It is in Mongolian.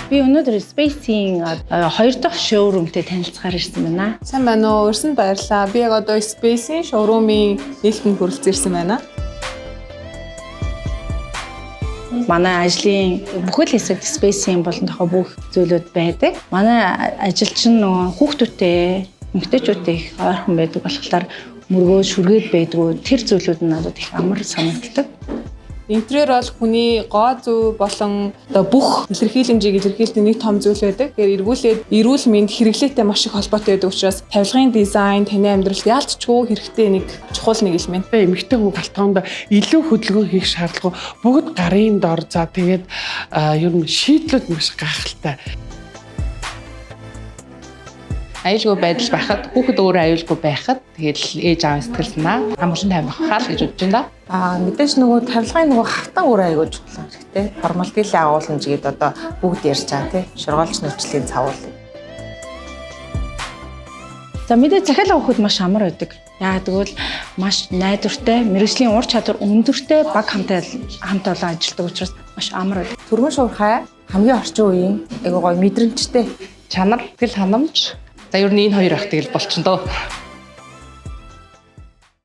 Би өнөөдөр Space-ийн 2 дахь шоурумтэй танилцахаар ирсэн байна. Сайн байна уу? Өрсөнд баярлалаа. Би яг одоо Space-ийн шоурумын нийлхэнд хүрэлцэн ирсэн байна. Манай ажлын бүхэл хэсэгт Space-ийн болон тохоо бүх зүйлүүд байдаг. Манай ажилчин нөгөө хүүхдүүдтэй, эмэгтэйчүүдтэй их ойрхон байдаг болохоор мөргөө шүргээд байдгүй. Тэр зүйлүүд нь надад их амар санагддаг. Интерьер бол хүний гоо зүй болон одоо бүх илэрхийлэмжийг илэрхийлдэг нэг том зүйл байдаг. Тэгэхээр эрүүл мэнд хэрэглээтэй маш их холбоотой байдаг учраас тавилгын дизайн таны амьдралд яалтчгүй хэрэгтэй нэг чухал нэг элемент. Эмэгтэй хүн галтгоонд илүү хөдөлгөөн хийх шаардлага бүгд гарын дор за тэгээд ер нь шийдлүүд маш гайхалтай. Аюулгүй байдал байхад хүүхэд өөрөө аюулгүй байхад тэгээд ээж аав сэтгэл санаа амгалан тайвнахаа л гэж бодож байна. Мэдээж нөгөө тавилгын нөгөө хавтан үр аягүй чухал хэрэгтэй. Формалтын агуулмж гээд одоо бүгд ярьж байгаа тий. Шургаалч нөхцөлийн цавуул. За мэдээ захиалга өгөхөд маш амар байдаг. Яагаад гэвэл маш найдвартай, мэргэжлийн ур чадвар өндөртэй баг хамтаа олон ажилладаг учраас маш амар байдаг. Түргэн шуурхай хамгийн орчин үеийн айгуу гоё мэдрэмжтэй Чанар, тэгэл ханамж. За ер нь энэ хоёр ах тэгэл болчихно доо.